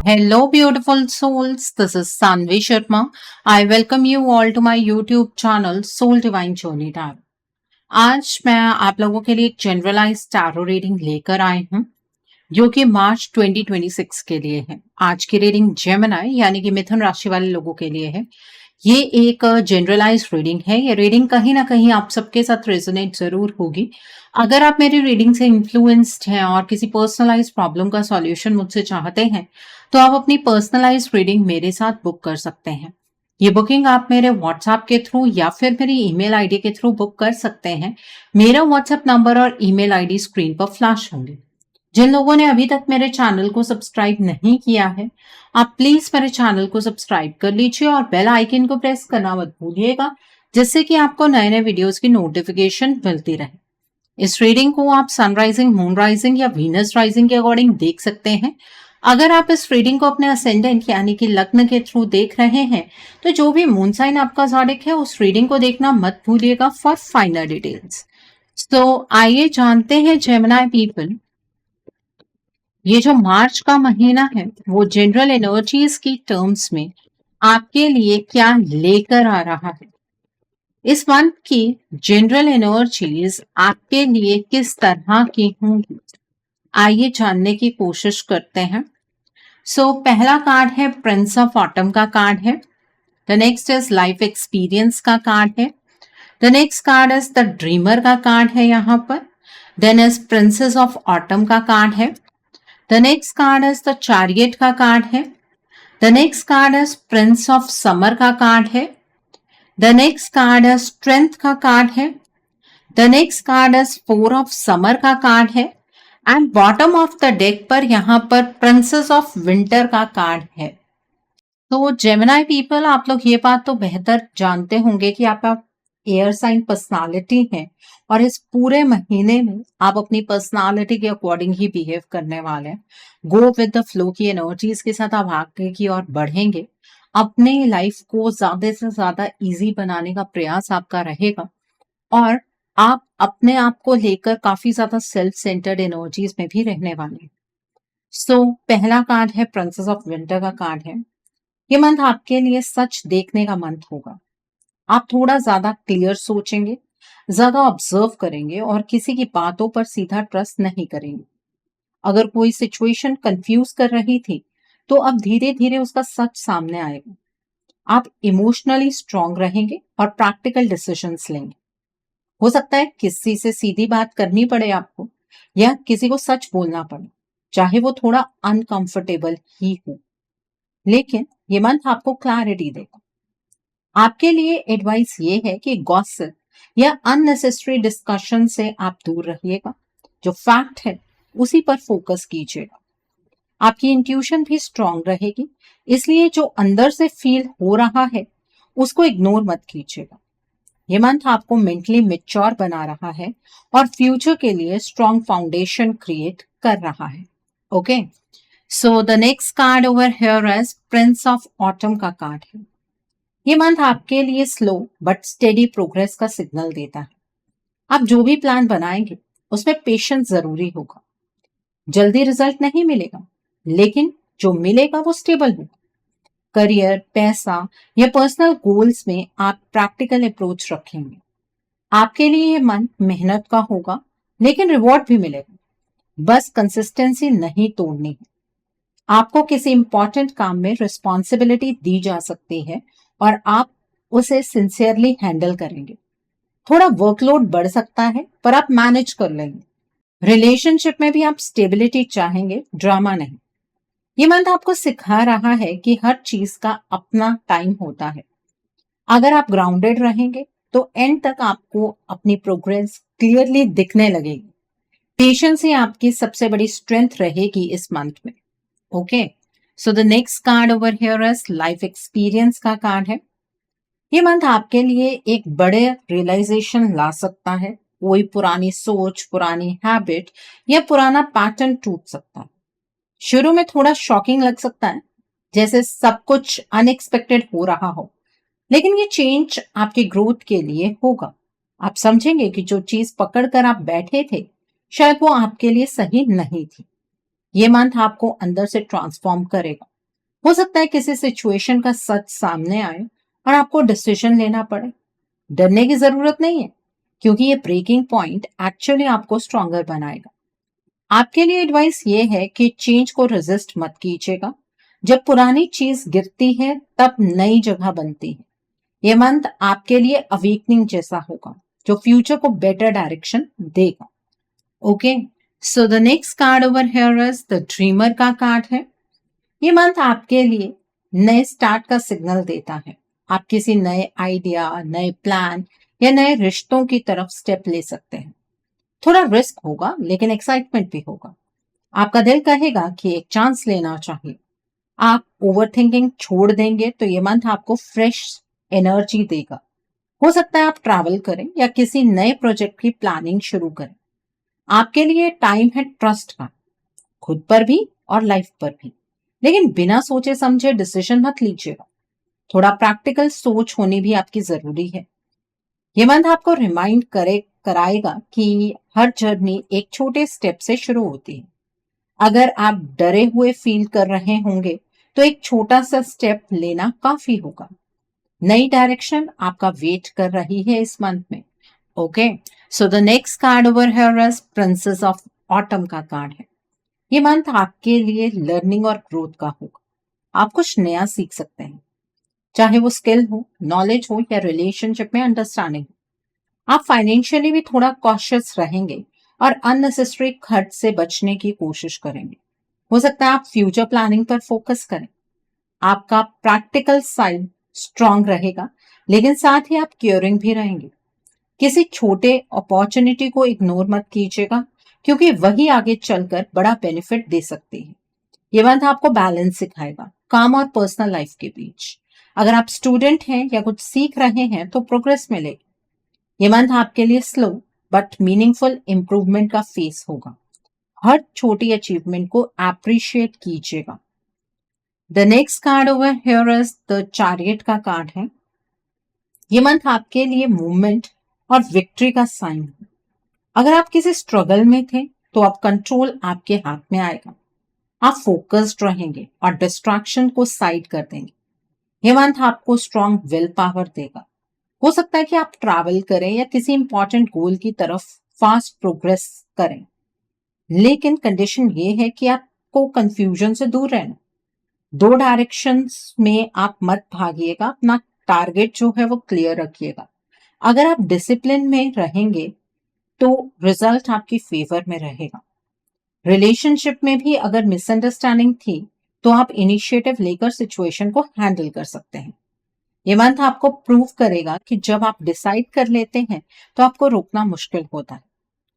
Hello, beautiful souls. This is Sanvi Sharma. I welcome you all to my YouTube channel Soul Divine Journey Tarot. आज मैं आप लोगों के लिए एक जनरलाइज टैरो रीडिंग लेकर आई हूँ जो कि मार्च 2026 के लिए है। आज की रीडिंग जेमिनी यानी कि मिथुन राशि वाले लोगों के लिए है। ये एक जनरलाइज रीडिंग है। ये रीडिंग कहीं ना कहीं आप सबके साथ रेजोनेट जरूर होगी। अगर आप मेरी रीडिंग से इन्फ्लुएंस्ड हैं और किसी पर्सनलाइज प्रॉब्लम का सॉल्यूशन मुझसे चाहते हैं तो आप अपनी पर्सनलाइज रीडिंग मेरे साथ बुक कर सकते हैं। ये बुकिंग आप मेरे व्हाट्सएप के थ्रू या फिर मेरी ईमेल आईडी के थ्रू बुक कर सकते हैं। मेरा व्हाट्सएप नंबर और ईमेल आईडी स्क्रीन पर फ्लैश होंगे। जिन लोगों ने अभी तक मेरे चैनल को सब्सक्राइब नहीं किया है, आप प्लीज मेरे चैनल को सब्सक्राइब कर लीजिए और बेल आइकन को प्रेस करना मत भूलिएगा, जिससे कि आपको नए नए वीडियोस की नोटिफिकेशन मिलती रहे। इस रीडिंग को आप सनराइजिंग, मून राइजिंग या वीनस राइजिंग के अकॉर्डिंग देख सकते हैं। अगर आप इस रीडिंग को अपने असेंडेंट यानी कि लग्न के थ्रू देख रहे हैं तो जो भी मून साइन आपका ज़ोडिक है उस रीडिंग को देखना मत भूलिएगा फॉर फाइनल डिटेल्स। तो आइए जानते हैं जेमिनी पीपल, ये जो मार्च का महीना है वो जनरल एनर्जीज की टर्म्स में आपके लिए क्या लेकर आ रहा है। इस मंथ की जनरल एनर्जीज आपके लिए किस तरह की होंगी, आइए जानने की कोशिश करते हैं। पहला कार्ड है प्रिंस ऑफ ऑटम का कार्ड है। The next is life experience का कार्ड है। The next card is the dreamer का कार्ड है यहाँ पर। Then is princess of autumn का कार्ड है। The next card is the chariot का कार्ड है। The next card is prince of summer का कार्ड है। The next card is strength का कार्ड है। The next card is four of summer का card है and bottom of the deck पर यहाँ पर प्रिंसेस ऑफ विंटर का कार्ड है। तो जेमिनी पीपल, आप लोग ये बात तो बेहतर जानते होंगे कि आप एयर साइन पर्सनालिटी हैं और इस पूरे महीने में आप अपनी पर्सनालिटी के अकॉर्डिंग ही बिहेव करने वाले हैं। गो विद द फ्लो की एनर्जीज के साथ आप आगे की ओर बढ़ेंगे। अपने लाइफ को ज्यादा से ज्यादा इजी बनाने का प्रयास आपका रहेगा और आप अपने आप को लेकर काफी ज्यादा सेल्फ सेंटर्ड एनर्जीज में भी रहने वाले हैं। पहला कार्ड है प्रिंसेस ऑफ विंटर का कार्ड है। ये मंथ आपके लिए सच देखने का मंथ होगा। आप थोड़ा ज्यादा क्लियर सोचेंगे, ज्यादा ऑब्जर्व करेंगे और किसी की बातों पर सीधा ट्रस्ट नहीं करेंगे। अगर कोई सिचुएशन कंफ्यूज कर रही थी तो अब धीरे धीरे उसका सच सामने आएगा। आप इमोशनली स्ट्रांग रहेंगे और प्रैक्टिकल डिसीजंस लेंगे। हो सकता है किसी से सीधी बात करनी पड़े आपको या किसी को सच बोलना पड़े, चाहे वो थोड़ा अनकंफर्टेबल ही हो, लेकिन ये मंथ आपको क्लैरिटी देगा। आपके लिए एडवाइस ये है कि गॉसिप या अननेसेसरी डिस्कशन से आप दूर रहिएगा। जो फैक्ट है उसी पर फोकस कीजिएगा। आपकी इंट्यूशन भी स्ट्रांग रहेगी, इसलिए जो अंदर से फील हो रहा है उसको इग्नोर मत कीजिएगा। ये मंथ आपको मेंटली मैच्योर बना रहा है और फ्यूचर के लिए स्ट्रांग फाउंडेशन क्रिएट कर रहा है। Okay, so the next card over here is prince of autumn का कार्ड है। ये मंथ आपके लिए स्लो बट स्टेडी प्रोग्रेस का सिग्नल देता है। आप जो भी प्लान बनाएंगे उसमें पेशेंस जरूरी होगा। जल्दी रिजल्ट नहीं मिलेगा, लेकिन जो मिलेगा वो स्टेबल होगा। करियर, पैसा या पर्सनल गोल्स में आप प्रैक्टिकल अप्रोच रखेंगे। आपके लिए ये मंथ मेहनत का होगा, लेकिन रिवॉर्ड भी मिलेगा। बस कंसिस्टेंसी नहीं तोड़नी है। आपको किसी इंपॉर्टेंट काम में रिस्पॉन्सिबिलिटी दी जा सकती है और आप उसे सिंसियरली हैंडल करेंगे। थोड़ा वर्कलोड बढ़ सकता है पर आप मैनेज कर लेंगे। रिलेशनशिप में भी आप स्टेबिलिटी चाहेंगे, ड्रामा नहीं। ये मंथ आपको सिखा रहा है कि हर चीज का अपना टाइम होता है। अगर आप ग्राउंडेड रहेंगे तो एंड तक आपको अपनी प्रोग्रेस क्लियरली दिखने लगेगी। पेशेंस ही आपकी सबसे बड़ी स्ट्रेंथ रहेगी इस मंथ में। Okay, so the next card over here is life experience का कार्ड है। ये मंथ आपके लिए एक बड़े रियलाइजेशन ला सकता है। कोई पुरानी सोच, पुरानी हैबिट या पुराना पैटर्न टूट सकता है। शुरू में थोड़ा शॉकिंग लग सकता है, जैसे सब कुछ अनएक्सपेक्टेड हो रहा हो, लेकिन ये चेंज आपकी ग्रोथ के लिए होगा। आप समझेंगे कि जो चीज पकड़कर आप बैठे थे शायद वो आपके लिए सही नहीं थी। ये मंथ आपको अंदर से ट्रांसफॉर्म करेगा। हो सकता है किसी सिचुएशन का सच सामने आए और आपको डिसीजन लेना पड़े। डरने की जरूरत नहीं है, क्योंकि ये ब्रेकिंग पॉइंट एक्चुअली आपको स्ट्रॉन्गर बनाएगा। आपके लिए एडवाइस ये है कि चेंज को रेजिस्ट मत कीजिएगा। जब पुरानी चीज गिरती है तब नई जगह बनती है। ये मंथ आपके लिए अवेकनिंग जैसा होगा, जो फ्यूचर को बेटर डायरेक्शन देगा। Okay, so the next card over here is the dreamer का कार्ड है। ये मंथ आपके लिए नए स्टार्ट का सिग्नल देता है। आप किसी नए आइडिया, नए प्लान या नए रिश्तों की तरफ स्टेप ले सकते हैं। थोड़ा रिस्क होगा, लेकिन एक्साइटमेंट भी होगा। आपका दिल कहेगा कि एक चांस लेना चाहिए। आप ओवरथिंकिंग छोड़ देंगे तो ये मंथ आपको फ्रेश एनर्जी देगा। हो सकता है आप ट्रैवल करें या किसी नए प्रोजेक्ट की प्लानिंग शुरू करें। आपके लिए टाइम है ट्रस्ट का, खुद पर भी और लाइफ पर भी। लेकिन बिना सोचे समझे डिसीजन मत लीजिएगा। थोड़ा प्रैक्टिकल सोच होनी भी आपकी जरूरी है। ये मंथ आपको रिमाइंड कराएगा कि हर जर्नी एक छोटे स्टेप से शुरू होती है। अगर आप डरे हुए फील कर रहे होंगे तो एक छोटा सा स्टेप लेना काफी होगा। नई डायरेक्शन आपका वेट कर रही है इस मंथ में। Okay, so the next card over here is princess of autumn का कार्ड है। ये मंथ आपके लिए लर्निंग और ग्रोथ का होगा। आप कुछ नया सीख सकते हैं, चाहे वो स्किल हो, नॉलेज हो या रिलेशनशिप में अंडरस्टैंडिंग हो। आप फाइनेंशियली भी थोड़ा कॉशियस रहेंगे और अननेसेसरी खर्च से बचने की कोशिश करेंगे। हो सकता है आप फ्यूचर प्लानिंग पर फोकस करें। आपका प्रैक्टिकल साइड स्ट्रांग रहेगा, लेकिन साथ ही आप केयरिंग भी रहेंगे। किसी छोटे अपॉर्चुनिटी को इग्नोर मत कीजिएगा, क्योंकि वही आगे चलकर बड़ा बेनिफिट दे सकती है। ये मंथ आपको बैलेंस सिखाएगा, काम और पर्सनल लाइफ के बीच। अगर आप स्टूडेंट हैं या कुछ सीख रहे हैं तो प्रोग्रेस मिलेगी। ये मंथ आपके लिए स्लो बट मीनिंगफुल इंप्रूवमेंट का फेस होगा। हर छोटी अचीवमेंट को अप्रिशिएट कीजिएगा। The next card over here is the chariot का कार्ड है। ये मंथ आपके लिए मूवमेंट और विक्ट्री का साइन है। अगर आप किसी स्ट्रगल में थे तो अब कंट्रोल आपके हाथ में आएगा। आप फोकस्ड रहेंगे और डिस्ट्रैक्शन को साइड कर देंगे। ये मंथ आपको स्ट्रॉन्ग विल पावर देगा। हो सकता है कि आप ट्रैवल करें या किसी इंपॉर्टेंट गोल की तरफ फास्ट प्रोग्रेस करें, लेकिन कंडीशन ये है कि आपको कंफ्यूजन से दूर रहना। दो डायरेक्शंस में आप मत भागिएगा, अपना टारगेट जो है वो क्लियर रखिएगा। अगर आप डिसिप्लिन में रहेंगे तो रिजल्ट आपकी फेवर में रहेगा। रिलेशनशिप में भी अगर मिसअंडरस्टैंडिंग थी तो आप इनिशिएटिव लेकर सिचुएशन को हैंडल कर सकते हैं। ये मंथ आपको प्रूव करेगा कि जब आप डिसाइड कर लेते हैं तो आपको रोकना मुश्किल होता है।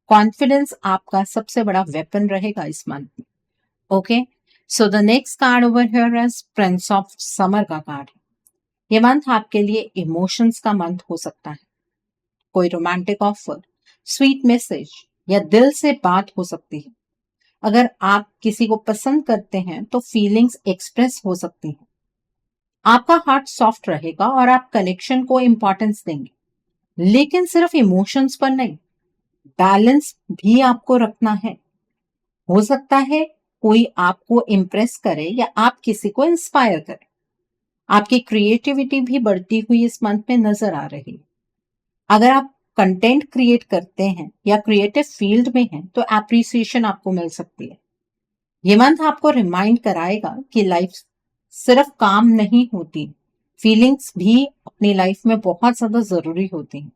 कॉन्फिडेंस आपका सबसे बड़ा वेपन रहेगा इस मंथ में। Okay, so the next card over here is prince of summer का कार्ड है। ये मंथ आपके लिए इमोशंस का मंथ हो सकता है। कोई रोमांटिक ऑफर, स्वीट मैसेज या दिल से बात हो सकती है। अगर आप किसी को पसंद करते हैं तो फीलिंग्स एक्सप्रेस हो सकती हैं। आपका हार्ट सॉफ्ट रहेगा और आप कनेक्शन को इंपॉर्टेंस देंगे, लेकिन सिर्फ इमोशंस पर नहीं, बैलेंस भी आपको रखना है। हो सकता है कोई आपको इम्प्रेस करे या आप किसी को इंस्पायर करें। आपकी क्रिएटिविटी भी बढ़ती हुई इस मंथ में नजर आ रही है। अगर आप कंटेंट क्रिएट करते हैं या क्रिएटिव फील्ड में हैं तो एप्रिसिएशन आपको मिल सकती है। ये मंथ आपको रिमाइंड कराएगा कि लाइफ सिर्फ काम नहीं होती, फीलिंग्स भी अपनी लाइफ में बहुत ज्यादा जरूरी होती हैं।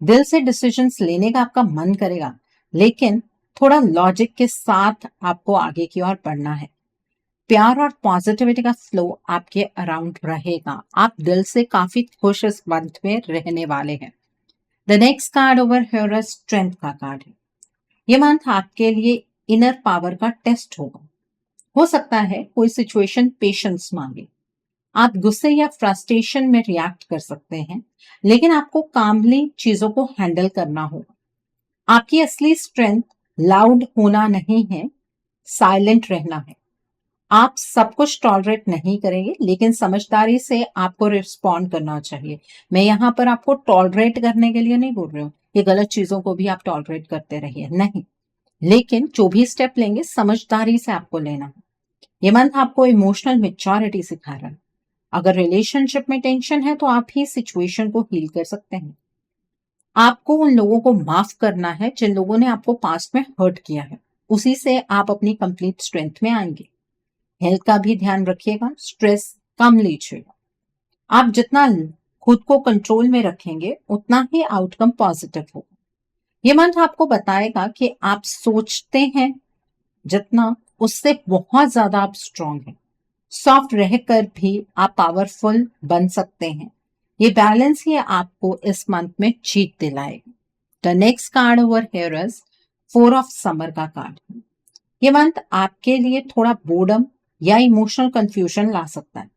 दिल से डिसीजंस लेने का आपका मन करेगा, लेकिन थोड़ा लॉजिक के साथ आपको आगे की ओर बढ़ना है। प्यार और पॉजिटिविटी का फ्लो आपके अराउंड रहेगा। आप दिल से काफी खुश इस मंथ में रहने वाले हैं। The next card over here is strength का कार्ड है। ये मंथ आपके लिए इनर पावर का टेस्ट होगा। हो सकता है कोई सिचुएशन पेशेंस मांगे। आप गुस्से या फ्रस्ट्रेशन में रिएक्ट कर सकते हैं, लेकिन आपको कामली चीजों को हैंडल करना होगा। आपकी असली स्ट्रेंथ लाउड होना नहीं है, साइलेंट रहना है। आप सब कुछ टॉलरेट नहीं करेंगे, लेकिन समझदारी से आपको रिस्पॉन्ड करना चाहिए। मैं यहाँ पर आपको टॉलरेट करने के लिए नहीं बोल रही हूँ कि गलत चीजों को भी आप टॉलरेट करते रहिए, नहीं, लेकिन जो भी स्टेप लेंगे समझदारी से आपको लेना है। ये मंथ आपको इमोशनल मेच्योरिटी सिखा रहा है। अगर रिलेशनशिप में टेंशन है तो आप ही सिचुएशन को हील कर सकते हैं। आपको उन लोगों को माफ करना है जिन लोगों ने आपको पास्ट में हर्ट किया है। उसी से आप अपनी कंप्लीट स्ट्रेंथ में आएंगे। हेल्थ का भी ध्यान रखिएगा, स्ट्रेस कम लीजिएगा। आप जितना खुद को कंट्रोल में रखेंगे उतना ही आउटकम पॉजिटिव होगा। ये मंथ आपको बताएगा कि आप सोचते हैं जितना, उससे बहुत ज्यादा आप स्ट्रांग हैं। सॉफ्ट रहकर भी आप पावरफुल बन सकते हैं। ये बैलेंस ही आपको इस मंथ में जीत दिलाएगा। The next card over here is 4 of summer का कार्ड। ये मंथ आपके लिए थोड़ा बोर्डम या इमोशनल कंफ्यूजन ला सकता है।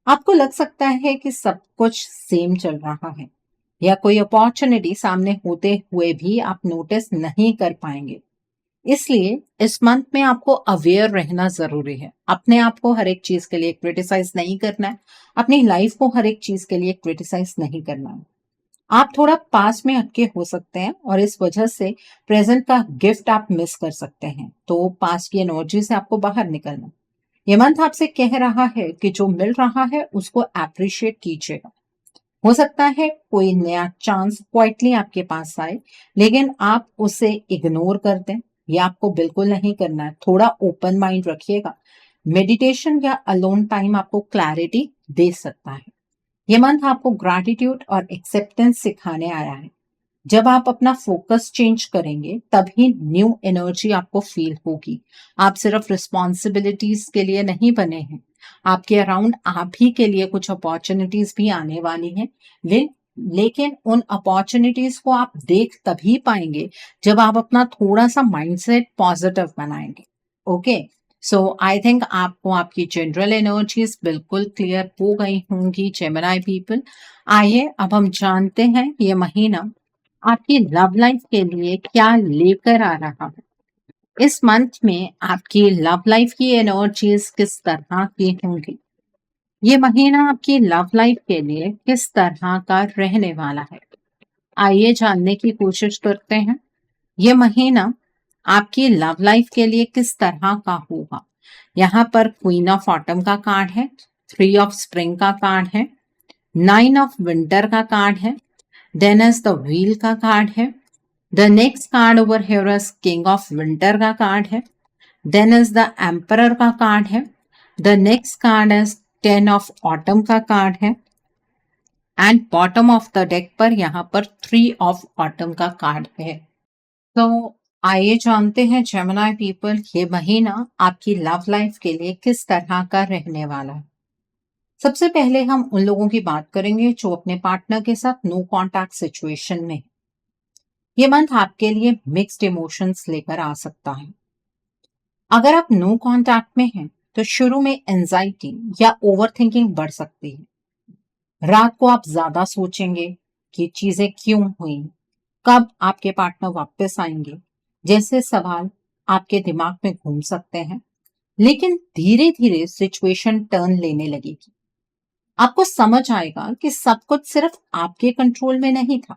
आपको लग सकता है कि सब कुछ सेम चल रहा है या कोई अपॉर्चुनिटी सामने होते हुए भी आप नोटिस नहीं कर पाएंगे। इसलिए इस मंथ में आपको अवेयर रहना जरूरी है। अपने आप को हर एक चीज के लिए क्रिटिसाइज नहीं करना है। अपनी लाइफ को हर एक चीज के लिए क्रिटिसाइज नहीं करना है। आप थोड़ा पास में अटके हो सकते हैं और इस वजह से प्रेजेंट का गिफ्ट आप मिस कर सकते हैं। तो पास्ट की एनर्जी से आपको बाहर निकलना। ये मंथ आपसे कह रहा है कि जो मिल रहा है उसको अप्रिशिएट कीजिएगा। हो सकता है कोई नया चांस क्वाइटली आपके पास आए, लेकिन आप उसे इग्नोर कर दें। ये आपको बिल्कुल नहीं करना है। थोड़ा ओपन माइंड रखिएगा। मेडिटेशन या अलोन टाइम आपको क्लैरिटी दे सकता है। ये मंथ आपको ग्रैटिट्यूड और एक्सेप्टेंस सिखाने आया है। जब आप अपना फोकस चेंज करेंगे तभी न्यू एनर्जी आपको फील होगी। आप सिर्फ रिस्पॉन्सिबिलिटीज के लिए नहीं बने हैं। आपके अराउंड आप ही के लिए कुछ अपॉर्चुनिटीज भी आने वाली हैं। लेकिन उन अपॉर्चुनिटीज को आप देख तभी पाएंगे जब आप अपना थोड़ा सा माइंडसेट पॉजिटिव बनाएंगे। ओके, सो आई थिंक आपको आपकी जनरल एनर्जीज बिल्कुल क्लियर हो गई होंगी जेमिनी पीपल। आइए अब हम जानते हैं ये महीना आपकी लव लाइफ के लिए क्या लेकर आ रहा है। इस मंथ में आपकी लव लाइफ की एनर्जीज किस तरह की होंगी। ये महीना आपकी लव लाइफ के लिए किस तरह का रहने वाला है, आइए जानने की कोशिश करते हैं। ये महीना आपकी लव लाइफ के लिए किस तरह का होगा। यहाँ पर क्वीन ऑफ ऑटम का कार्ड है, 3 ऑफ स्प्रिंग का कार्ड है, 9 ऑफ विंटर का कार्ड है, देन इज द व्हील का कार्ड है। The next card over here is king of winter का कार्ड है। देन इज द एम्परर का कार्ड है। The next card is 10 of autumn का कार्ड है and bottom of the deck पर यहाँ पर 3 ऑफ ऑटम का कार्ड है। तो आइए जानते हैं जेमिनी पीपल ये महीना आपकी लव लाइफ के लिए किस तरह का रहने वाला है। सबसे पहले हम उन लोगों की बात करेंगे जो अपने पार्टनर के साथ नो कॉन्टैक्ट सिचुएशन में। ये मंथ आपके लिए मिक्स्ड इमोशंस लेकर आ सकता है। अगर आप नो कॉन्टैक्ट में हैं तो शुरू में एंजाइटी या ओवरथिंकिंग बढ़ सकती है। रात को आप ज्यादा सोचेंगे कि चीजें क्यों हुई, कब आपके पार्टनर वापस आएंगे जैसे सवाल आपके दिमाग में घूम सकते हैं। लेकिन धीरे धीरे सिचुएशन टर्न लेने लगेगी। आपको समझ आएगा कि सब कुछ सिर्फ आपके कंट्रोल में नहीं था।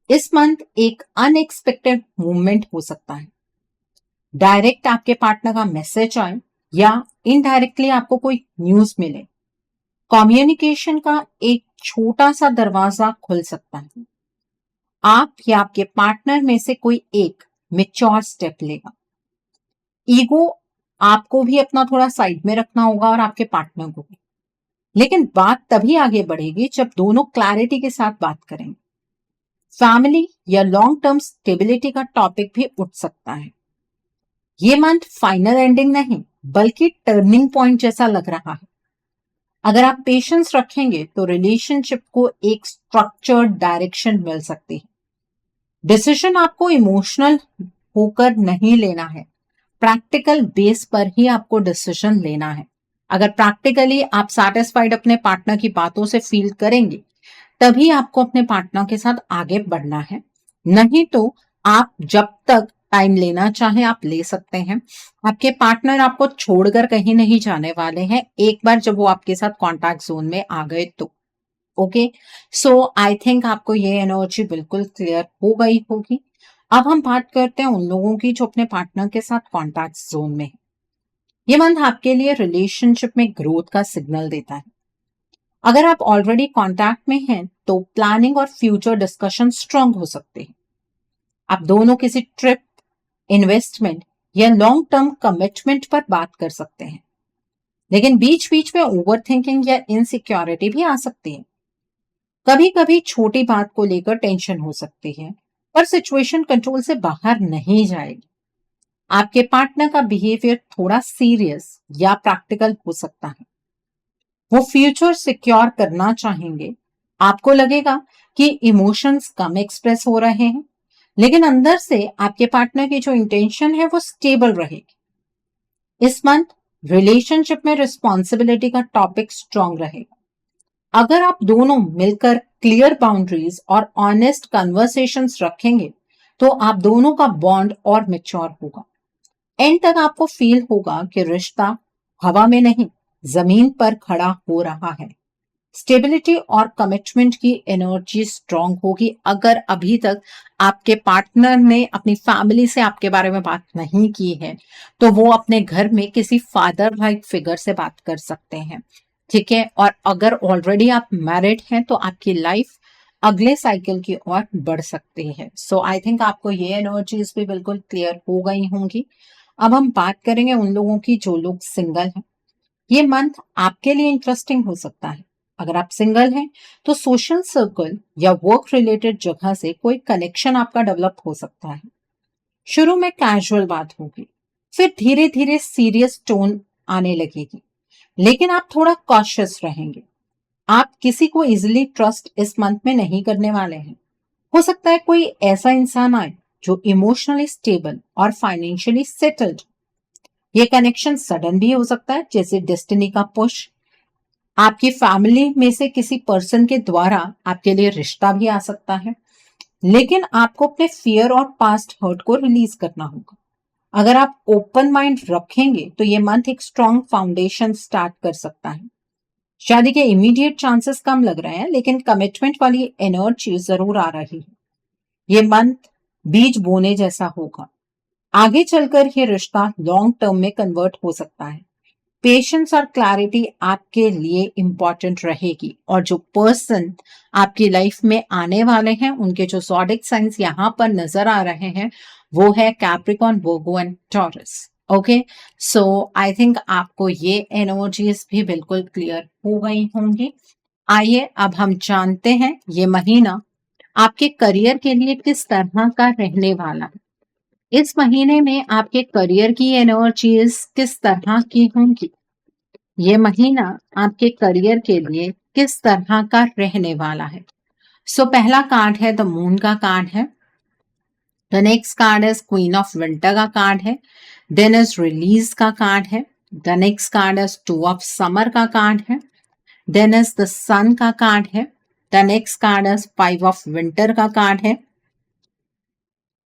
इस मंथ एक अनएक्सपेक्टेड मूवमेंट हो सकता है। डायरेक्ट आपके पार्टनर का मैसेज आए या इनडायरेक्टली आपको कोई न्यूज मिले। कम्युनिकेशन का एक छोटा सा दरवाजा खुल सकता है। आप या आपके पार्टनर में से कोई एक मैच्योर स्टेप लेगा। ईगो आपको भी अपना थोड़ा साइड में रखना होगा और आपके पार्टनर को भी। लेकिन बात तभी आगे बढ़ेगी जब दोनों क्लैरिटी के साथ बात करेंगे। फैमिली या लॉन्ग टर्म स्टेबिलिटी का टॉपिक भी उठ सकता है। ये मंथ फाइनल एंडिंग नहीं बल्कि टर्निंग पॉइंट जैसा लग रहा है। अगर आप पेशेंस रखेंगे तो रिलेशनशिप को एक स्ट्रक्चर्ड डायरेक्शन मिल सकती है। डिसीजन आपको इमोशनल होकर नहीं लेना है, प्रैक्टिकल बेस पर ही आपको डिसीजन लेना है। अगर प्रैक्टिकली आप सैटिस्फाइड अपने पार्टनर की बातों से फील करेंगे तभी आपको अपने पार्टनर के साथ आगे बढ़ना है। नहीं तो आप जब तक टाइम लेना चाहे आप ले सकते हैं। आपके पार्टनर आपको छोड़कर कहीं नहीं जाने वाले हैं एक बार जब वो आपके साथ कॉन्टैक्ट जोन में आ गए तो। ओके, सो आई थिंक आपको ये एनर्जी बिल्कुल क्लियर हो गई होगी। अब हम बात करते हैं उन लोगों की जो अपने पार्टनर के साथ कॉन्टैक्ट जोन में है। ये मंथ आपके लिए रिलेशनशिप में ग्रोथ का सिग्नल देता है। अगर आप ऑलरेडी कांटेक्ट में हैं तो प्लानिंग और फ्यूचर डिस्कशन स्ट्रांग हो सकते हैं। आप दोनों किसी ट्रिप, इन्वेस्टमेंट या लॉन्ग टर्म कमिटमेंट पर बात कर सकते हैं। लेकिन बीच बीच में ओवर थिंकिंग या इनसिक्योरिटी भी आ सकती है। कभी कभी छोटी बात को लेकर टेंशन हो सकती है, पर सिचुएशन कंट्रोल से बाहर नहीं जाएगी। आपके पार्टनर का बिहेवियर थोड़ा सीरियस या प्रैक्टिकल हो सकता है। वो फ्यूचर सिक्योर करना चाहेंगे। आपको लगेगा कि इमोशंस कम एक्सप्रेस हो रहे हैं, लेकिन अंदर से आपके पार्टनर की जो इंटेंशन है वो स्टेबल रहेगी। इस मंथ रिलेशनशिप में रिस्पॉन्सिबिलिटी का टॉपिक स्ट्रांग रहेगा। अगर आप दोनों मिलकर क्लियर बाउंड्रीज और ऑनेस्ट कन्वर्सेशंस रखेंगे तो आप दोनों का बॉन्ड और मैच्योर होगा। एंड तक आपको फील होगा कि रिश्ता हवा में नहीं, जमीन पर खड़ा हो रहा है। स्टेबिलिटी और कमिटमेंट की एनर्जी स्ट्रांग होगी। अगर अभी तक आपके पार्टनर ने अपनी फैमिली से आपके बारे में बात नहीं की है तो वो अपने घर में किसी फादर लाइक फिगर से बात कर सकते हैं, ठीक है। और अगर ऑलरेडी आप मैरिड हैं तो आपकी लाइफ अगले साइकिल की ओर बढ़ सकती है। सो आई थिंक आपको ये एनर्जीज भी बिल्कुल क्लियर हो गई होंगी। अब हम बात करेंगे उन लोगों की जो लोग सिंगल हैं। ये मंथ आपके लिए इंटरेस्टिंग हो सकता है। अगर आप सिंगल हैं तो सोशल सर्कल या वर्क रिलेटेड जगह से कोई कनेक्शन आपका डेवलप हो सकता है। शुरू में कैजुअल बात होगी, फिर धीरे धीरे सीरियस टोन आने लगेगी, लेकिन आप थोड़ा कॉशियस रहेंगे। आप किसी को इजिली ट्रस्ट इस मंथ में नहीं करने वाले हैं। हो सकता है कोई ऐसा इंसान आए जो इमोशनली स्टेबल और फाइनेंशियली सेटल्ड। ये कनेक्शन सडन भी हो सकता है, जैसे डेस्टिनी का पुश। आपकी फैमिली में से किसी पर्सन के द्वारा आपके लिए रिश्ता भी आ सकता है, लेकिन आपको अपने फियर और पास्ट हर्ट को रिलीज करना होगा। अगर आप ओपन माइंड रखेंगे तो ये मंथ एक स्ट्रॉन्ग फाउंडेशन स्टार्ट कर सकता है। शादी के इमीडिएट चांसेस कम लग रहे हैं, लेकिन कमिटमेंट वाली एनर्जी जरूर आ रही है। ये मंथ बीज बोने जैसा होगा। आगे चलकर ये रिश्ता लॉन्ग टर्म में कन्वर्ट हो सकता है। पेशेंस और क्लैरिटी आपके लिए इंपॉर्टेंट रहेगी। और जो पर्सन आपकी लाइफ में आने वाले हैं उनके जो ज़ोडिक साइंस यहाँ पर नजर आ रहे हैं वो है Capricorn, Virgo and taurus. Okay, so I think आपको ये एनर्जीज भी बिल्कुल क्लियर हो गई होंगी। आइए अब हम जानते हैं ये महीना आपके करियर के लिए किस तरह का रहने वाला है। इस महीने में आपके करियर की एनर्जीज किस तरह की होंगी। ये महीना आपके करियर के लिए किस तरह का रहने वाला है। सो पहला कार्ड है द मून का कार्ड है। The next card is queen of winter का कार्ड है। देन इज रिलीज का कार्ड है। The next card is two of summer का कार्ड है। देन इज द सन का कार्ड है। The next card is five of winter का card है।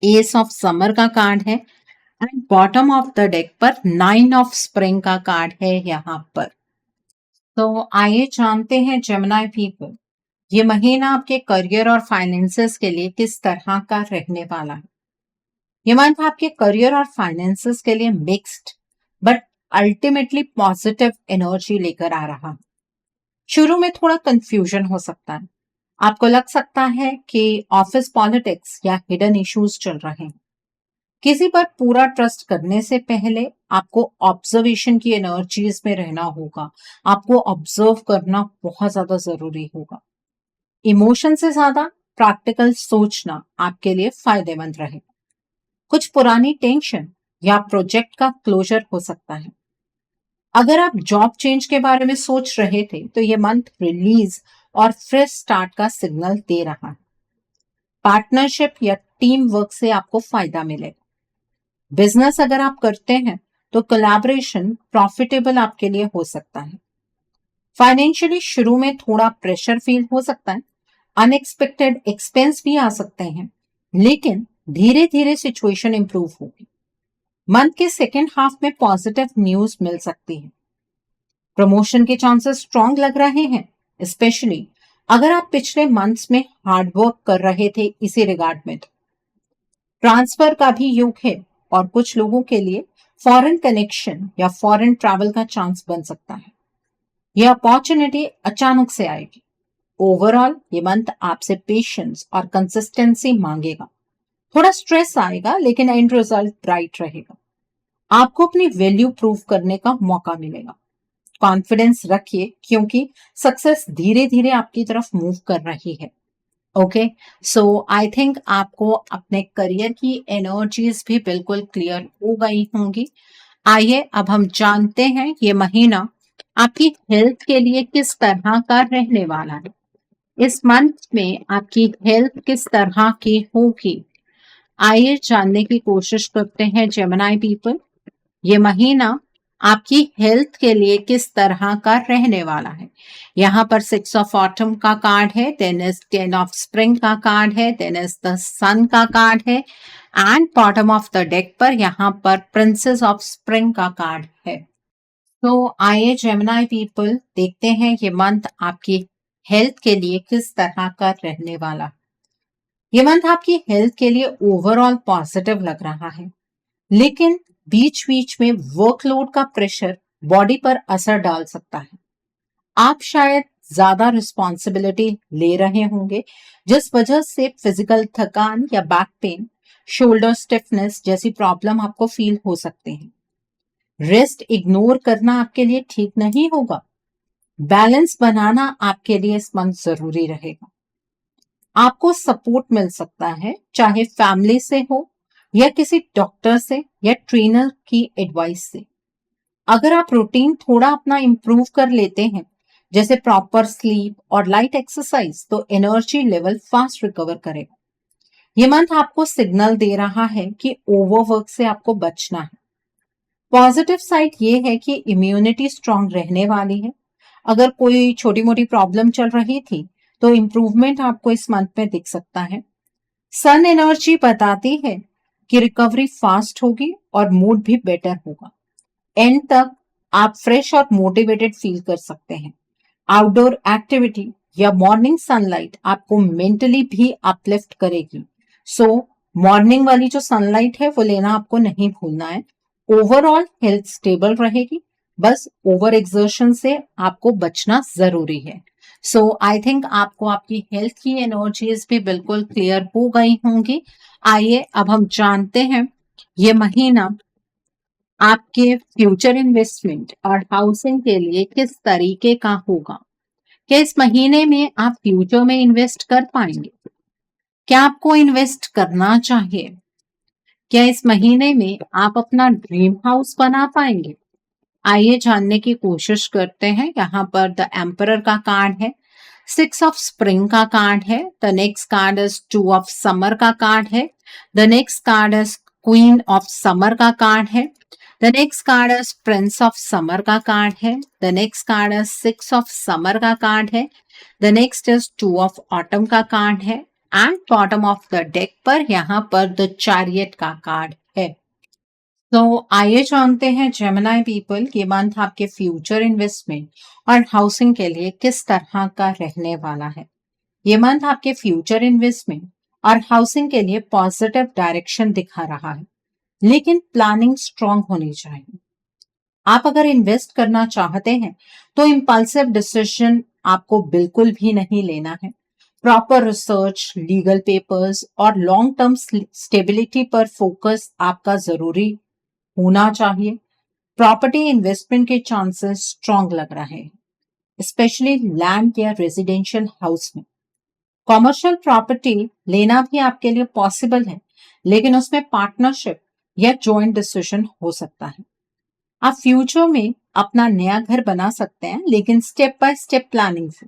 एस ऑफ समर का कार्ड है and bottom of the deck पर नाइन ऑफ स्प्रिंग का कार्ड है यहाँ पर। तो आइए जानते हैं जेमिनी पीपल ये महीना आपके करियर और फाइनेंसेस के लिए किस तरह का रहने वाला है। ये मंथ आपके करियर और फाइनेंसेस के लिए mixed but ultimately positive energy लेकर आ रहा है। शुरू में थोड़ा कंफ्यूजन हो सकता है। आपको लग सकता है कि ऑफिस पॉलिटिक्स या हिडन इश्यूज चल रहे हैं। किसी पर पूरा ट्रस्ट करने से पहले आपको ऑब्जर्वेशन की एनर्जीज में रहना होगा। आपको ऑब्जर्व करना बहुत ज्यादा जरूरी होगा। इमोशन से ज्यादा प्रैक्टिकल सोचना आपके लिए फायदेमंद रहेगा। कुछ पुरानी टेंशन या प्रोजेक्ट का क्लोजर हो सकता है। अगर आप जॉब चेंज के बारे में सोच रहे थे तो ये मंथ रिलीज और फ्रेश स्टार्ट का सिग्नल दे रहा है। पार्टनरशिप या टीम वर्क से आपको फायदा मिलेगा। बिजनेस अगर आप करते हैं तो कोलैबोरेशन प्रॉफिटेबल आपके लिए हो सकता है। फाइनेंशियली शुरू में थोड़ा प्रेशर फील हो सकता है। अनएक्सपेक्टेड एक्सपेंस भी आ सकते हैं, लेकिन धीरे धीरे सिचुएशन इंप्रूव होगी। मंथ के सेकेंड हाफ में पॉजिटिव न्यूज मिल सकती है। प्रमोशन के चांसेस स्ट्रांग लग रहे हैं, स्पेशली अगर आप पिछले मंथ्स में हार्ड वर्क कर रहे थे इसी रिगार्ड में। तो ट्रांसफर का भी योग है और कुछ लोगों के लिए फॉरेन कनेक्शन या फॉरेन ट्रैवल का चांस बन सकता है। यह अपॉर्चुनिटी अचानक से आएगी। ओवरऑल ये मंथ आपसे पेशेंस और कंसिस्टेंसी मांगेगा। थोड़ा स्ट्रेस आएगा लेकिन एंड रिजल्ट ब्राइट रहेगा। आपको अपनी वैल्यू प्रूव करने का मौका मिलेगा। कॉन्फिडेंस रखिए क्योंकि सक्सेस धीरे धीरे आपकी तरफ मूव कर रही है। ओके, सो आई थिंक आपको अपने करियर की एनर्जीज भी बिल्कुल क्लियर हो गई होंगी। आइए अब हम जानते हैं ये महीना आपकी हेल्थ के लिए किस तरह का रहने वाला है। इस मंथ में आपकी हेल्थ किस तरह की होगी, आइए जानने की कोशिश करते हैं जेमिनी पीपल। ये महीना आपकी हेल्थ के लिए किस तरह का रहने वाला है। यहाँ पर 6 ऑफ ऑटम का कार्ड है, देन इज 10 ऑफ स्प्रिंग का कार्ड है, देन इज द सन का कार्ड है and bottom of the deck पर यहाँ पर प्रिंसेस ऑफ स्प्रिंग का कार्ड है। तो आइए जेमिनी पीपल देखते हैं ये मंथ आपकी हेल्थ के लिए किस तरह का रहने वाला। ये मंथ आपकी हेल्थ के लिए ओवरऑल पॉजिटिव लग रहा है, लेकिन बीच बीच में वर्कलोड का प्रेशर बॉडी पर असर डाल सकता है। आप शायद ज्यादा रिस्पॉन्सिबिलिटी ले रहे होंगे, जिस वजह से फिजिकल थकान या बैक पेन, शोल्डर स्टिफनेस जैसी प्रॉब्लम आपको फील हो सकते हैं। रेस्ट इग्नोर करना आपके लिए ठीक नहीं होगा। बैलेंस बनाना आपके लिए इस मंथ जरूरी रहेगा। आपको सपोर्ट मिल सकता है, चाहे फैमिली से हो या किसी डॉक्टर से या ट्रेनर की एडवाइस से। अगर आप रूटीन थोड़ा अपना इंप्रूव कर लेते हैं, जैसे प्रॉपर स्लीप और लाइट एक्सरसाइज, तो एनर्जी लेवल फास्ट रिकवर करेगा। ये मंथ आपको सिग्नल दे रहा है कि ओवरवर्क से आपको बचना है। पॉजिटिव साइड ये है कि इम्यूनिटी स्ट्रांग रहने वाली है। अगर कोई छोटी मोटी प्रॉब्लम चल रही थी तो इम्प्रूवमेंट आपको इस मंथ में दिख सकता है। सन एनर्जी बताती है कि रिकवरी फास्ट होगी और मूड भी बेटर होगा। एंड तक आप फ्रेश और मोटिवेटेड फील कर सकते हैं। आउटडोर एक्टिविटी या मॉर्निंग सनलाइट आपको मेंटली भी अपलिफ्ट करेगी। सो मॉर्निंग वाली जो सनलाइट है वो लेना आपको नहीं भूलना है। ओवरऑल हेल्थ स्टेबल रहेगी, बस ओवर एक्सर्शन से आपको बचना जरूरी है। सो आई थिंक आपको आपकी हेल्थ की एनर्जीज भी बिल्कुल क्लियर हो गई होंगी। आइए अब हम जानते हैं ये महीना आपके फ्यूचर इन्वेस्टमेंट और हाउसिंग के लिए किस तरीके का होगा। क्या इस महीने में आप फ्यूचर में इन्वेस्ट कर पाएंगे? क्या आपको इन्वेस्ट करना चाहिए? क्या इस महीने में आप अपना ड्रीम हाउस बना पाएंगे? आइए जानने की कोशिश करते हैं। यहाँ पर द एम्परर का कार्ड है, 6 ऑफ स्प्रिंग का कार्ड है, the next card is 2 of summer का कार्ड है, the next card is queen of summer का कार्ड है, the next card is prince of summer का कार्ड है, the next card is 6 of summer का card है, the next is 2 of autumn का card है and bottom of the deck पर यहाँ पर द चैरियट का कार्ड है। तो आइए जानते हैं जेमिनी पीपल ये मंथ आपके फ्यूचर इन्वेस्टमेंट और हाउसिंग के लिए किस तरह का रहने वाला है। ये मंथ आपके फ्यूचर इन्वेस्टमेंट और हाउसिंग के लिए पॉजिटिव डायरेक्शन दिखा रहा है, लेकिन प्लानिंग स्ट्रांग होनी चाहिए। आप अगर इन्वेस्ट करना चाहते हैं तो इम्पल्सिव डिसीजन आपको बिल्कुल भी नहीं लेना है। प्रॉपर रिसर्च, लीगल पेपर्स और लॉन्ग टर्म स्टेबिलिटी पर फोकस आपका जरूरी होना चाहिए। प्रॉपर्टी इन्वेस्टमेंट के चांसेस स्ट्रांग लग रहे हैं, स्पेशली लैंड या रेजिडेंशियल हाउस में। कॉमर्शियल प्रॉपर्टी लेना भी आपके लिए पॉसिबल है, लेकिन उसमें पार्टनरशिप या जॉइंट डिसीजन हो सकता है। आप फ्यूचर में अपना नया घर बना सकते हैं, लेकिन स्टेप बाय स्टेप प्लानिंग से।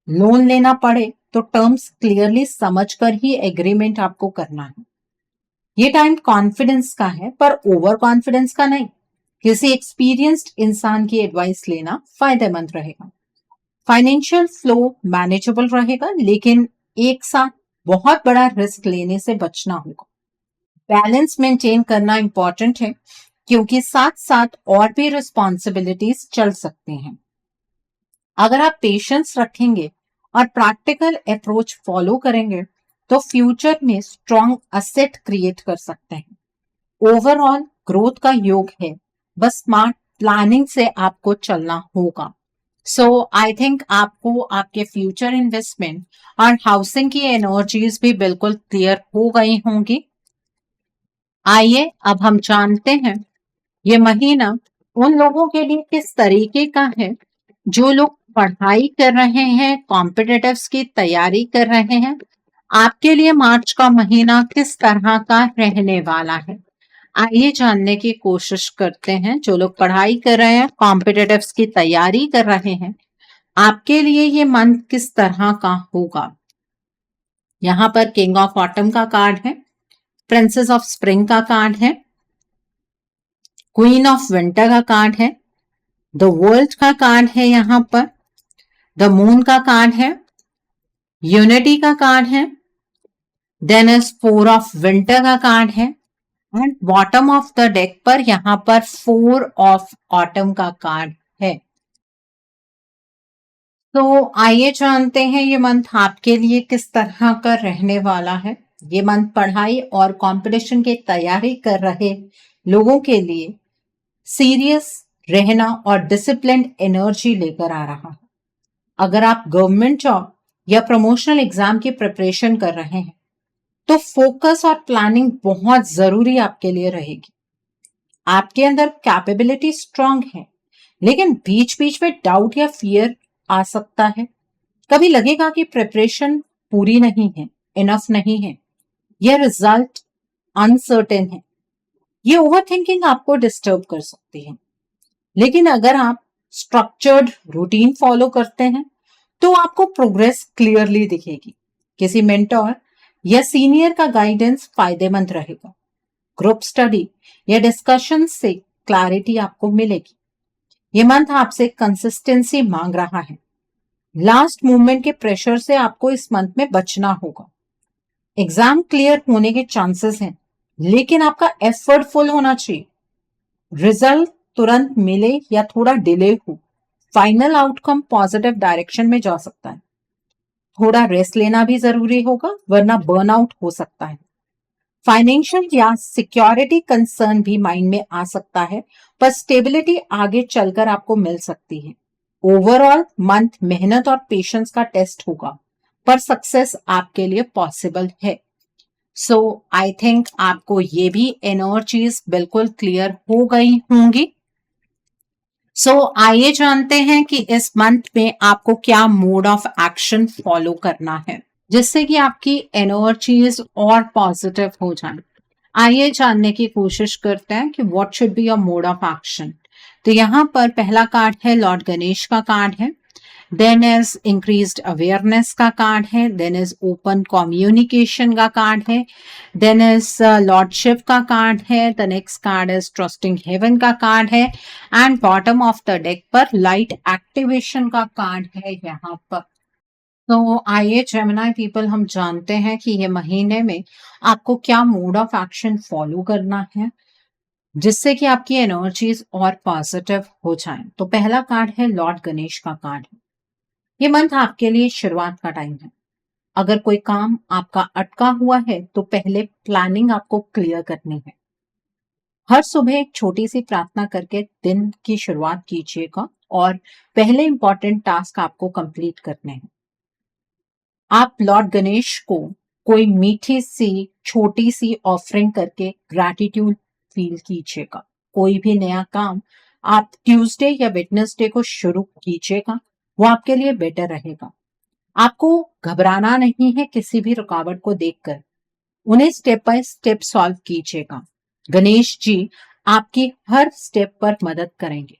लोन लेना पड़े तो टर्म्स क्लियरली समझकर ही एग्रीमेंट आपको करना है। ये टाइम कॉन्फिडेंस का है, पर ओवर कॉन्फिडेंस का नहीं। किसी एक्सपीरियंस्ड इंसान की एडवाइस लेना फायदेमंद रहेगा। फाइनेंशियल फ्लो मैनेजेबल रहेगा, लेकिन एक साथ बहुत बड़ा रिस्क लेने से बचना होगा। बैलेंस मेंटेन करना इंपॉर्टेंट है, क्योंकि साथ साथ और भी रिस्पॉन्सिबिलिटीज चल सकते हैं। अगर आप पेशेंस रखेंगे और प्रैक्टिकल अप्रोच फॉलो करेंगे तो फ्यूचर में स्ट्रॉन्ग असेट क्रिएट कर सकते हैं। ओवरऑल ग्रोथ का योग है, बस स्मार्ट प्लानिंग से आपको चलना होगा। सो आई थिंक आपको आपके फ्यूचर इन्वेस्टमेंट और हाउसिंग की एनर्जीज भी बिल्कुल क्लियर हो गई होंगी। आइए अब हम जानते हैं ये महीना उन लोगों के लिए किस तरीके का है जो लोग पढ़ाई कर रहे हैं, कॉम्पिटिटिव्स की तैयारी कर रहे हैं। आपके लिए मार्च का महीना किस तरह का रहने वाला है, आइए जानने की कोशिश करते हैं। जो लोग पढ़ाई कर रहे हैं, कॉम्पिटिटिव्स की तैयारी कर रहे हैं, आपके लिए ये मंथ किस तरह का होगा। यहाँ पर किंग ऑफ ऑटम का कार्ड है, प्रिंसेस ऑफ स्प्रिंग का कार्ड है, क्वीन ऑफ विंटर का कार्ड है, द वर्ल्ड का कार्ड है, यहाँ पर द मून का कार्ड है, यूनिटी का कार्ड है, then is four of winter का कार्ड है and bottom of the deck पर यहाँ पर फोर ऑफ ऑटम का कार्ड है। तो आइए जानते हैं ये मंथ आपके लिए किस तरह का रहने वाला है। ये मंथ पढ़ाई और कंपटीशन की तैयारी कर रहे लोगों के लिए सीरियस रहना और डिसिप्लिन एनर्जी लेकर आ रहा है। अगर आप गवर्नमेंट जॉब या प्रमोशनल एग्जाम की प्रिपरेशन कर रहे हैं तो फोकस और प्लानिंग बहुत जरूरी आपके लिए रहेगी। आपके अंदर कैपेबिलिटी स्ट्रांग है, लेकिन बीच बीच में डाउट या फियर आ सकता है। कभी लगेगा कि प्रिपरेशन पूरी नहीं है, इनफ नहीं है, यह रिजल्ट अनसर्टेन है। ये ओवरथिंकिंग आपको डिस्टर्ब कर सकती है। लेकिन अगर आप स्ट्रक्चर्ड रूटीन फॉलो करते हैं तो आपको प्रोग्रेस क्लियरली दिखेगी। किसी मेंटोर या सीनियर का गाइडेंस फायदेमंद रहेगा। ग्रुप स्टडी या डिस्कशन से क्लैरिटी आपको मिलेगी। ये मंथ आपसे कंसिस्टेंसी मांग रहा है। लास्ट मूवमेंट के प्रेशर से आपको इस मंथ में बचना होगा। एग्जाम क्लियर होने के चांसेस हैं, लेकिन आपका एफर्ट फुल होना चाहिए। रिजल्ट तुरंत मिले या थोड़ा डिले हो, फाइनल आउटकम पॉजिटिव डायरेक्शन में जा सकता है। थोड़ा रेस्ट लेना भी जरूरी होगा, वरना बर्नआउट हो सकता है। फाइनेंशियल या सिक्योरिटी कंसर्न भी माइंड में आ सकता है, पर स्टेबिलिटी आगे चलकर आपको मिल सकती है। ओवरऑल मंथ मेहनत और पेशेंस का टेस्ट होगा, पर सक्सेस आपके लिए पॉसिबल है। सो आई थिंक आपको ये भी एनर्जीज बिल्कुल क्लियर हो गई होंगी। सो आइए जानते हैं कि इस मंथ में आपको क्या मोड ऑफ एक्शन फॉलो करना है जिससे कि आपकी एनर्जीज और पॉजिटिव हो जाए। आइए जानने की कोशिश करते हैं कि what should be your mode of action. तो यहाँ पर पहला कार्ड है लॉर्ड गणेश का कार्ड है, देन इज इंक्रीज्ड अवेयरनेस का कार्ड है, देन इज ओपन कम्युनिकेशन का कार्ड है, देन इज लॉर्ड शिव का कार्ड है, the next card is trusting heaven का कार्ड है and bottom of the deck पर लाइट एक्टिवेशन का कार्ड है यहाँ पर। तो आइए जेमिनी पीपल हम जानते हैं कि ये महीने में आपको क्या मोड ऑफ एक्शन फॉलो करना है जिससे कि आपकी एनर्जीज और पॉजिटिव हो जाएं। तो पहला कार्ड है लॉर्ड गणेश का कार्ड है। ये मंथ आपके लिए शुरुआत का टाइम है। अगर कोई काम आपका अटका हुआ है तो पहले प्लानिंग आपको क्लियर करनी है। हर सुबह एक छोटी सी प्रार्थना करके दिन की शुरुआत कीजिएगा और पहले इंपॉर्टेंट टास्क आपको कंप्लीट करने हैं। आप लॉर्ड गणेश को कोई मीठी सी छोटी सी ऑफरिंग करके ग्रैटिट्यूड फील कीजिएगा। कोई भी नया काम आप ट्यूसडे या वेडनेसडे को शुरू कीजिएगा, वो आपके लिए बेटर रहेगा। आपको घबराना नहीं है किसी भी रुकावट को देखकर, उन्हें स्टेप बाय स्टेप सॉल्व कीजिएगा। गणेश जी आपकी हर स्टेप पर मदद करेंगे।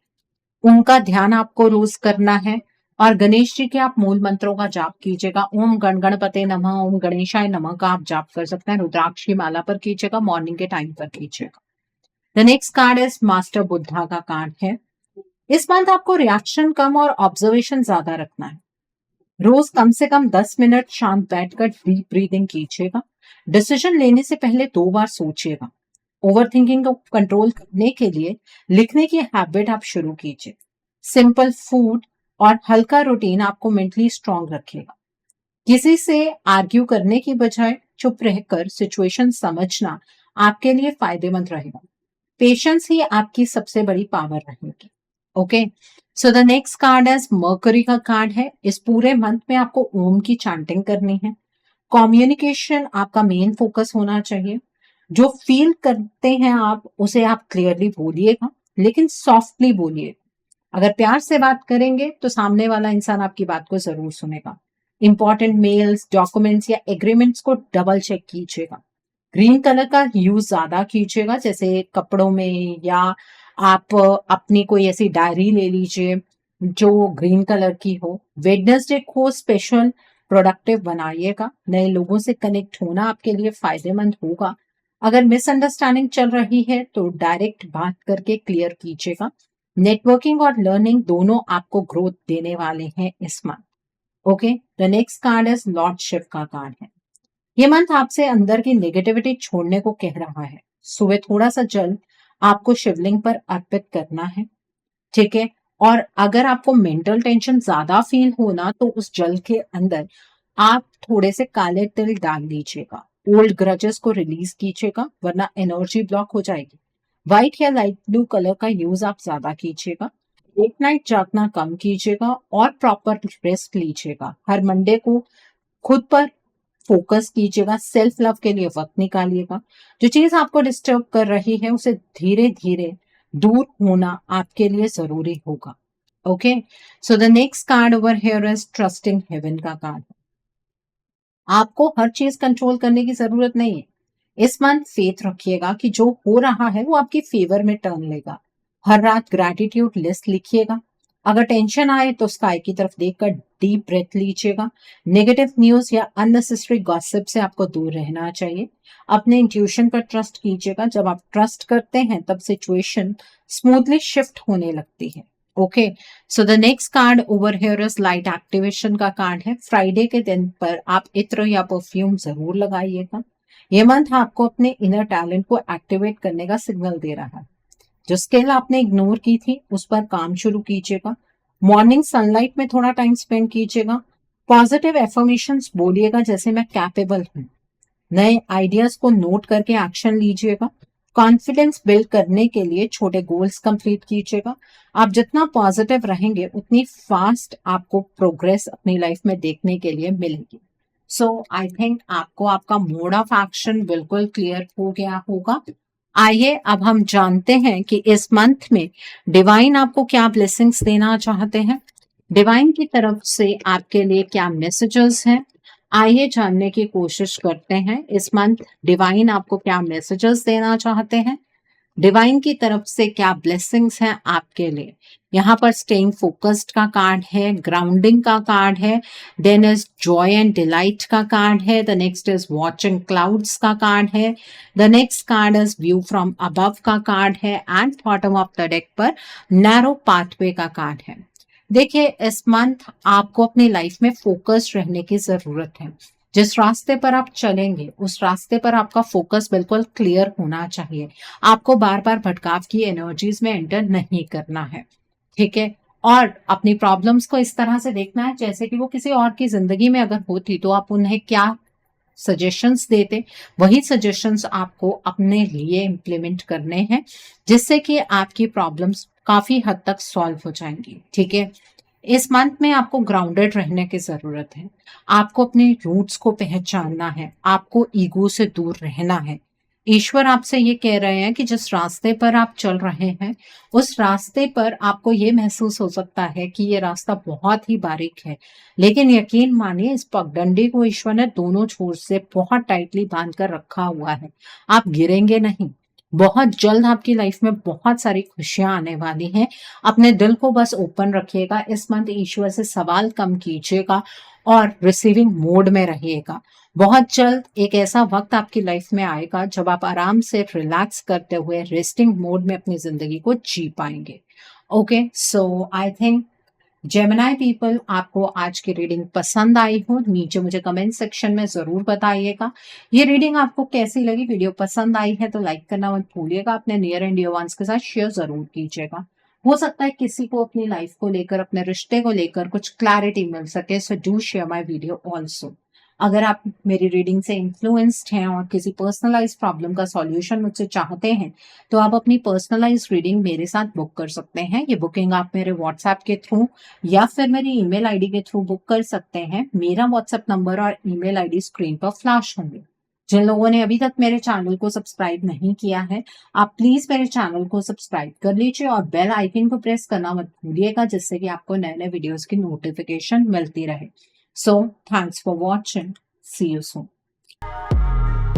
उनका ध्यान आपको रोज करना है और गणेश जी के आप मूल मंत्रों का जाप कीजिएगा। ओम गण गणपते नमः, ओम गणेशाय नमः का आप जाप कर सकते हैं। रुद्राक्ष की माला पर कीजिएगा, मॉर्निंग के टाइम पर कीजिएगा। The next card is master Buddha का कार्ड है। इस मंथ आपको रिएक्शन कम और ऑब्जर्वेशन ज्यादा रखना है। रोज कम से कम 10 मिनट शांत बैठकर डीप ब्रीदिंग कीजिएगा। डिसीजन लेने से पहले 2 बार सोचिएगा। ओवरथिंकिंग को कंट्रोल करने के लिए लिखने की हैबिट आप शुरू कीजिए। सिंपल फूड और हल्का रूटीन आपको मेंटली स्ट्रांग रखेगा। किसी से आर्ग्यू करने की बजाय चुप रहकर सिचुएशन समझना आपके लिए फायदेमंद रहेगा। पेशेंस ही आपकी सबसे बड़ी पावर रहेगी। Okay, so the next card is mercury का कार्ड है। इस पूरे मंथ में आपको ओम की चैंटिंग करनी है। कम्युनिकेशन आपका मेन फोकस होना चाहिए। जो फील करते हैं आप उसे आप क्लियरली बोलिएगा, लेकिन सॉफ्टली बोलिए। अगर प्यार से बात करेंगे तो सामने वाला इंसान आपकी बात को जरूर सुनेगा। इंपॉर्टेंट मेल्स, डॉक्यूमेंट्स या एग्रीमेंट्स को डबल चेक कीजिएगा। ग्रीन कलर का यूज ज्यादा कीजिएगा, जैसे कपड़ों में, या आप अपनी कोई ऐसी डायरी ले लीजिए जो ग्रीन कलर की हो। वेडनेसडे को स्पेशल प्रोडक्टिव बनाइएगा। नए लोगों से कनेक्ट होना आपके लिए फायदेमंद होगा। अगर मिसअंडरस्टैंडिंग चल रही है तो डायरेक्ट बात करके क्लियर कीजिएगा। नेटवर्किंग और लर्निंग दोनों आपको ग्रोथ देने वाले हैं इस month. Okay, the next card is lordship का कार्ड है। ये मंथ आपसे अंदर की नेगेटिविटी छोड़ने को कह रहा है। सुबह थोड़ा सा जल आपको शिवलिंग पर अर्पित करना है, ठीक है। और अगर आपको मेंटल टेंशन ज्यादा फील हो ना, तो उस जल के अंदर आप थोड़े से काले तिल डाल लीजिएगा। ओल्ड ग्रजेस को रिलीज कीजिएगा, वरना एनर्जी ब्लॉक हो जाएगी। व्हाइट या लाइट ब्लू कलर का यूज आप ज्यादा कीजिएगा। एक नाइट जागना कम कीजिएगा और प्रॉपर रेस्ट लीजिएगा। हर मंडे को खुद पर फोकस कीजिएगा। सेल्फ लव के लिए वक्त निकालिएगा। जो चीज आपको डिस्टर्ब कर रही है उसे धीरे धीरे दूर होना आपके लिए जरूरी होगा। Okay, so the next card over here is trusting heaven का कार्ड। आपको हर चीज कंट्रोल करने की जरूरत नहीं है। इस मंथ फेथ रखिएगा कि जो हो रहा है वो आपके फेवर में टर्न लेगा। हर रात ग्रैटिट्यूड लिस्ट लिखिएगा। अगर टेंशन आए तो स्काई की तरफ देखकर डीप ब्रेथ लीजिएगा। नेगेटिव न्यूज या अननेसेसरी गॉसिप से आपको दूर रहना चाहिए। अपने इंट्यूशन पर ट्रस्ट कीजिएगा। जब आप ट्रस्ट करते हैं तब सिचुएशन स्मूथली शिफ्ट होने लगती है। Okay, so the next card over here is light activation का कार्ड है। फ्राइडे के दिन पर आप इत्र या परफ्यूम जरूर लगाइएगा। ये मंथ आपको अपने इनर टैलेंट को एक्टिवेट करने का सिग्नल दे रहा है। जो स्किल आपने इग्नोर की थी उस पर काम शुरू कीजिएगा। मॉर्निंग सनलाइट में थोड़ा टाइम स्पेंड कीजिएगा। पॉजिटिव एफर्मेशंस बोलिएगा, जैसे मैं कैपेबल हूँ। नए आइडियाज को नोट करके एक्शन लीजिएगा। कॉन्फिडेंस बिल्ड करने के लिए छोटे गोल्स कंप्लीट कीजिएगा। आप जितना पॉजिटिव रहेंगे उतनी फास्ट आपको प्रोग्रेस अपनी लाइफ में देखने के लिए मिलेगी। सो आई थिंक आपको आपका मोड ऑफ एक्शन बिल्कुल क्लियर हो गया होगा। आइए अब हम जानते हैं कि इस मंथ में डिवाइन आपको क्या ब्लेसिंग्स देना चाहते हैं। डिवाइन की तरफ से आपके लिए क्या मैसेजेस हैं, आइए जानने की कोशिश करते हैं। इस मंथ डिवाइन आपको क्या मैसेजेस देना चाहते हैं, डिवाइन की तरफ से क्या ब्लेसिंग्स हैं आपके लिए। यहाँ पर स्टेइंग फोकस्ड का कार्ड है, ग्राउंडिंग का कार्ड है, then is joy and delight का कार्ड है, the next is watching clouds का कार्ड है, the next card is view from above का कार्ड है, and bottom of the deck पर नैरो पाथवे का कार्ड है। देखिए, इस मंथ आपको अपनी लाइफ में फोकस्ड रहने की जरूरत है। जिस रास्ते पर आप चलेंगे उस रास्ते पर आपका फोकस बिल्कुल क्लियर होना चाहिए। आपको बार बार भटकाव की एनर्जीज में एंटर नहीं करना है, ठीक है। और अपनी प्रॉब्लम्स को इस तरह से देखना है जैसे कि वो किसी और की जिंदगी में अगर होती तो आप उन्हें क्या सजेशंस देते, वही सजेशंस आपको अपने लिए इम्प्लीमेंट करने हैं, जिससे कि आपकी प्रॉब्लम्स काफी हद तक सॉल्व हो जाएंगी, ठीक है। इस मंथ में आपको ग्राउंडेड रहने की जरूरत है। आपको अपने रूट्स को पहचानना है, आपको ईगो से दूर रहना है। ईश्वर आपसे ये कह रहे हैं कि जिस रास्ते पर आप चल रहे हैं उस रास्ते पर आपको ये महसूस हो सकता है कि ये रास्ता बहुत ही बारीक है, लेकिन यकीन मानिए इस पगडंडी को ईश्वर ने दोनों छोर से बहुत टाइटली बांध कर रखा हुआ है। आप गिरेंगे नहीं। बहुत जल्द आपकी लाइफ में बहुत सारी खुशियां आने वाली हैं। अपने दिल को बस ओपन रखिएगा। इस मंथ ईश्वर से सवाल कम कीजिएगा और रिसीविंग मोड में रहिएगा। बहुत जल्द एक ऐसा वक्त आपकी लाइफ में आएगा जब आप आराम से रिलैक्स करते हुए रेस्टिंग मोड में अपनी जिंदगी को जी पाएंगे। Okay, so I think Gemini people, आपको आज की रीडिंग पसंद आई हो, नीचे मुझे कमेंट सेक्शन में जरूर बताइएगा। ये रीडिंग आपको कैसी लगी, वीडियो पसंद आई है तो लाइक करना मत भूलिएगा। अपने नियर एंड डियर वंस के साथ शेयर जरूर कीजिएगा। हो सकता है किसी को अपनी लाइफ को लेकर, अपने रिश्ते को लेकर कुछ क्लैरिटी मिल सके, so do share my video also. अगर आप मेरी रीडिंग से इन्फ्लुएंस्ड हैं और किसी पर्सनलाइज्ड प्रॉब्लम का सॉल्यूशन मुझसे चाहते हैं, तो आप अपनी पर्सनलाइज्ड रीडिंग मेरे साथ बुक कर सकते हैं। ये बुकिंग आप मेरे व्हाट्सएप के थ्रू या फिर मेरी ईमेल आईडी के थ्रू बुक कर सकते हैं। मेरा व्हाट्सएप नंबर और ईमेल आईडी स्क्रीन पर फ्लैश होंगे। जिन लोगों ने अभी तक मेरे चैनल को सब्सक्राइब नहीं किया है, आप प्लीज मेरे चैनल को सब्सक्राइब कर लीजिए और बेल आइकन को प्रेस करना मत भूलिएगा, जिससे कि आपको नए नए वीडियोस की नोटिफिकेशन मिलती रहे। So thanks for watching, see you soon.